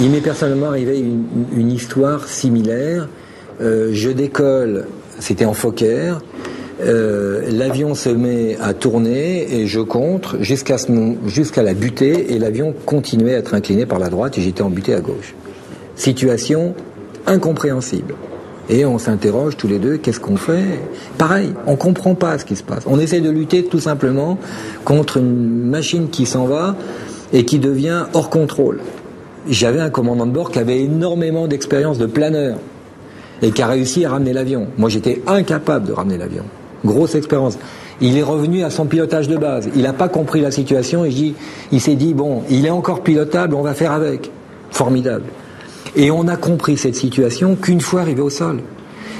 Il m'est personnellement arrivé une histoire similaire. Je décolle, c'était en Fokker, l'avion se met à tourner et je compte jusqu'à la butée et l'avion continuait à être incliné par la droite et j'étais en butée à gauche. Situation incompréhensible. Et on s'interroge tous les deux, qu'est-ce qu'on fait? Pareil, on comprend pas ce qui se passe. On essaie de lutter tout simplement contre une machine qui s'en va et qui devient hors contrôle. J'avais un commandant de bord qui avait énormément d'expérience de planeur et qui a réussi à ramener l'avion. Moi, j'étais incapable de ramener l'avion. Grosse expérience. Il est revenu à son pilotage de base. Il n'a pas compris la situation et il s'est dit, bon, il est encore pilotable, on va faire avec. Formidable. Et on a compris cette situation qu'une fois arrivé au sol.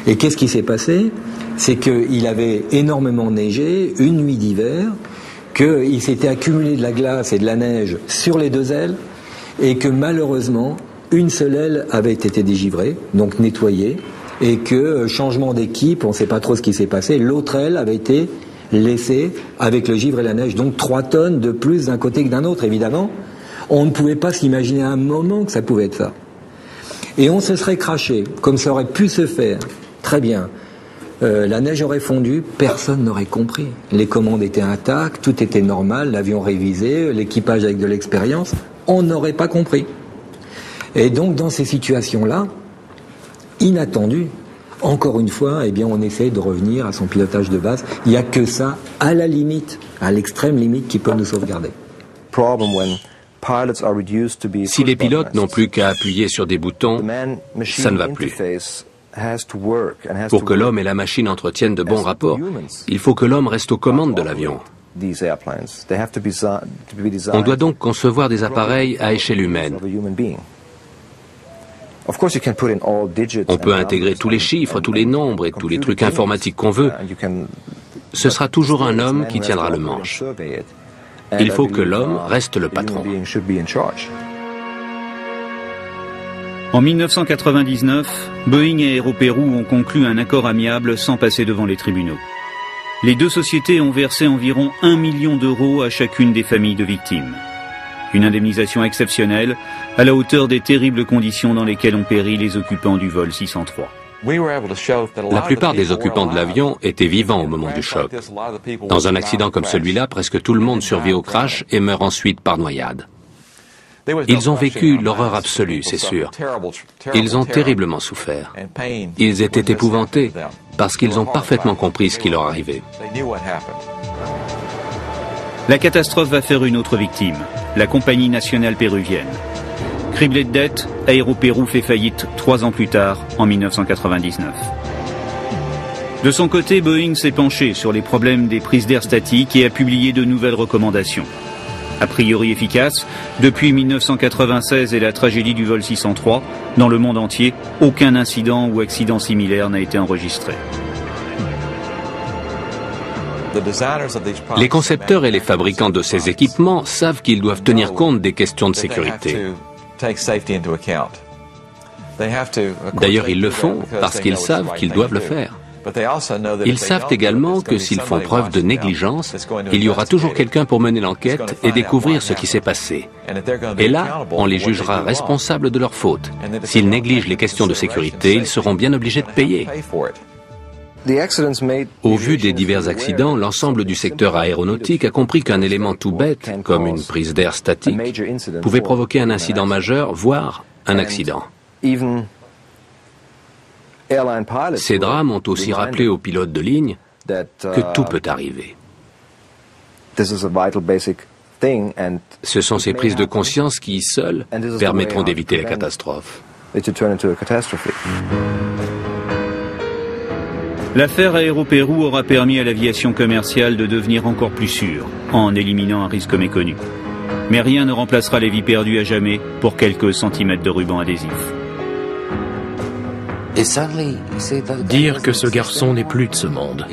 Et qu'est-ce qui s'est passé? C'est qu'il avait énormément neigé, une nuit d'hiver, qu'il s'était accumulé de la glace et de la neige sur les 2 ailes, et que malheureusement, une seule aile avait été dégivrée, donc nettoyée, et que, changement d'équipe, on ne sait pas trop ce qui s'est passé, l'autre aile avait été laissée avec le givre et la neige, donc 3 tonnes de plus d'un côté que d'un autre, évidemment. On ne pouvait pas s'imaginer à un moment que ça pouvait être ça. Et on se serait craché, comme ça aurait pu se faire. Très bien. La neige aurait fondu, personne n'aurait compris. Les commandes étaient intactes, tout était normal, l'avion révisé, l'équipage avec de l'expérience. On n'aurait pas compris. Et donc, dans ces situations-là, inattendues, encore une fois, eh bien, on essaie de revenir à son pilotage de base. Il n'y a que ça, à la limite, à l'extrême limite, qui peut nous sauvegarder. Si les pilotes n'ont plus qu'à appuyer sur des boutons, ça ne va plus. Pour que l'homme et la machine entretiennent de bons rapports, il faut que l'homme reste aux commandes de l'avion. On doit donc concevoir des appareils à échelle humaine. On peut intégrer tous les chiffres, tous les nombres et tous les trucs informatiques qu'on veut. Ce sera toujours un homme qui tiendra le manche. Il faut que l'homme reste le patron. En 1999, Boeing et Aéropérou ont conclu un accord amiable sans passer devant les tribunaux. Les 2 sociétés ont versé environ 1 million d'euros à chacune des familles de victimes. Une indemnisation exceptionnelle à la hauteur des terribles conditions dans lesquelles ont péri les occupants du vol 603. La plupart des occupants de l'avion étaient vivants au moment du choc. Dans un accident comme celui-là, presque tout le monde survit au crash et meurt ensuite par noyade. Ils ont vécu l'horreur absolue, c'est sûr. Ils ont terriblement souffert. Ils étaient épouvantés parce qu'ils ont parfaitement compris ce qui leur arrivait. La catastrophe va faire une autre victime, la compagnie nationale péruvienne. Criblée de dettes, Aéropérou fait faillite 3 ans plus tard, en 1999. De son côté, Boeing s'est penché sur les problèmes des prises d'air statiques et a publié de nouvelles recommandations. A priori efficaces, depuis 1996 et la tragédie du vol 603, dans le monde entier, aucun incident ou accident similaire n'a été enregistré. Les concepteurs et les fabricants de ces équipements savent qu'ils doivent tenir compte des questions de sécurité. D'ailleurs, ils le font parce qu'ils savent qu'ils doivent le faire. Ils savent également que s'ils font preuve de négligence, il y aura toujours quelqu'un pour mener l'enquête et découvrir ce qui s'est passé. Et là, on les jugera responsables de leur faute. S'ils négligent les questions de sécurité, ils seront bien obligés de payer. Au vu des divers accidents, l'ensemble du secteur aéronautique a compris qu'un élément tout bête, comme une prise d'air statique, pouvait provoquer un incident majeur, voire un accident. Ces drames ont aussi rappelé aux pilotes de ligne que tout peut arriver. Ce sont ces prises de conscience qui, seules, permettront d'éviter la catastrophe. L'affaire Aéropérou aura permis à l'aviation commerciale de devenir encore plus sûre, en éliminant un risque méconnu. Mais rien ne remplacera les vies perdues à jamais pour quelques centimètres de ruban adhésif. Dire que ce garçon n'est plus de ce monde,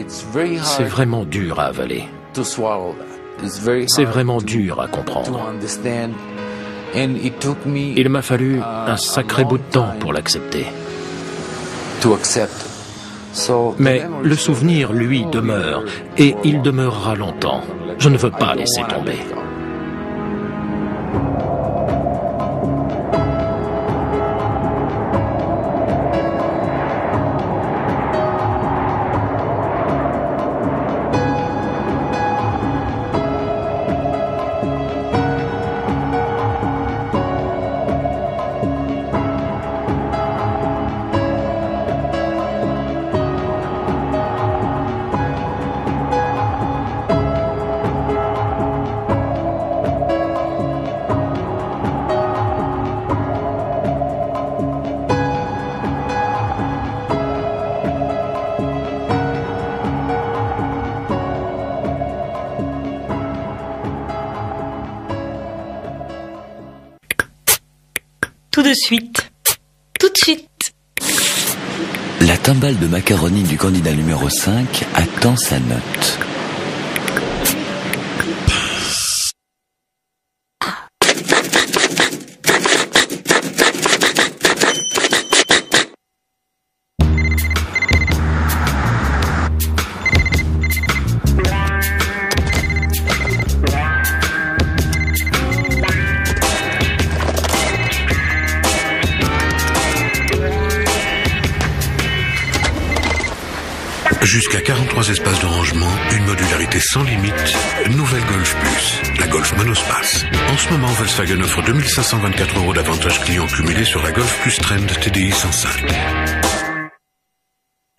c'est vraiment dur à avaler. C'est vraiment dur à comprendre. Il m'a fallu un sacré bout de temps pour l'accepter. Mais le souvenir, lui, demeure, et il demeurera longtemps. Je ne veux pas laisser tomber. Tout de suite. Tout de suite. La timbale de macaroni du candidat numéro 5 attend sa note. Jusqu'à 43 espaces de rangement, une modularité sans limite, nouvelle Golf Plus, la Golf Monospace. En ce moment, Volkswagen offre 2524 € d'avantages clients cumulés sur la Golf Plus Trend TDI 105.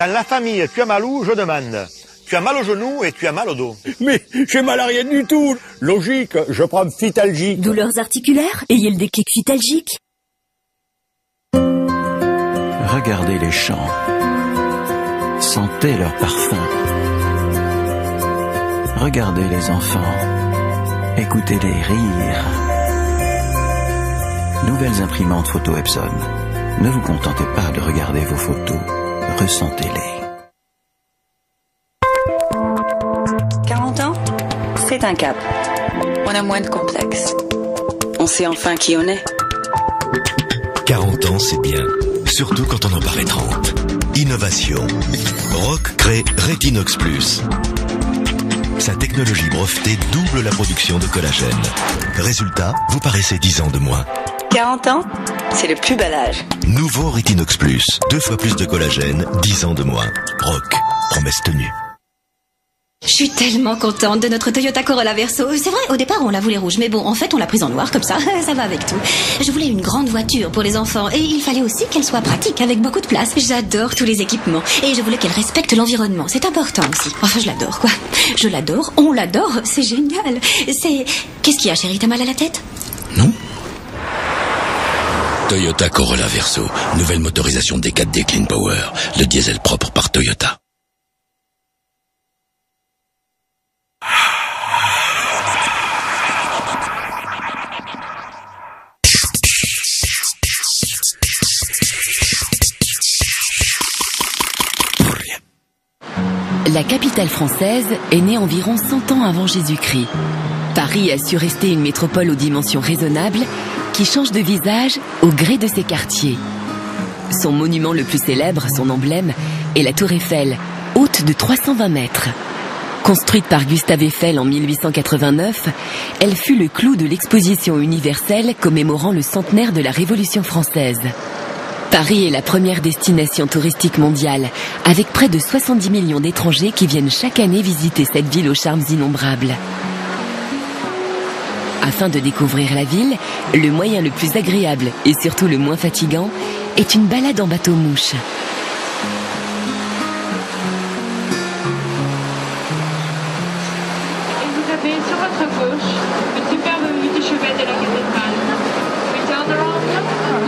Dans la famille, tu as mal où, je demande? Tu as mal au genou et tu as mal au dos. Mais j'ai mal à rien du tout. Logique, je prends Phytalgique. Douleurs articulaires? Ayez le déclic Phytalgique. Regardez les champs. Sentez leur parfum. Regardez les enfants. Écoutez les rires. Nouvelles imprimantes photo Epson. Ne vous contentez pas de regarder vos photos. Ressentez-les. 40 ans, c'est un cap. On a moins de complexes. On sait enfin qui on est. 40 ans, c'est bien. Surtout quand on en paraît 30. Innovation. Rock crée Retinox Plus. Sa technologie brevetée double la production de collagène. Résultat, vous paraissez 10 ans de moins. 40 ans, c'est le plus bel âge. Nouveau Retinox Plus. 2 fois plus de collagène, 10 ans de moins. Rock. Promesse tenue. Je suis tellement contente de notre Toyota Corolla Verso. C'est vrai, au départ on la voulait rouge, mais bon, en fait on l'a prise en noir comme ça, ça va avec tout. Je voulais une grande voiture pour les enfants et il fallait aussi qu'elle soit pratique avec beaucoup de place. J'adore tous les équipements et je voulais qu'elle respecte l'environnement, c'est important aussi. Enfin, je l'adore quoi. Je l'adore, on l'adore, c'est génial. C'est... Qu'est-ce qu'il y a chérie, t'as mal à la tête? Non. Toyota Corolla Verso, nouvelle motorisation D4D Clean Power, le diesel propre par Toyota. La capitale française est née environ 100 ans avant Jésus-Christ. Paris a su rester une métropole aux dimensions raisonnables qui change de visage au gré de ses quartiers. Son monument le plus célèbre, son emblème, est la Tour Eiffel, haute de 320 mètres. Construite par Gustave Eiffel en 1889, elle fut le clou de l'exposition universelle commémorant le centenaire de la Révolution française. Paris est la première destination touristique mondiale, avec près de 70 millions d'étrangers qui viennent chaque année visiter cette ville aux charmes innombrables. Afin de découvrir la ville, le moyen le plus agréable et surtout le moins fatigant est une balade en bateau-mouche. Et vous avez sur votre gauche le superbe vue du chevet de la cathédrale. Return around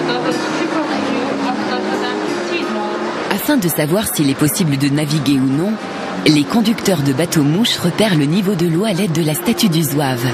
dans votre super view of Notre-Dame Cathedral. Afin de savoir s'il est possible de naviguer ou non, les conducteurs de bateaux-mouches repèrent le niveau de l'eau à l'aide de la statue du zouave.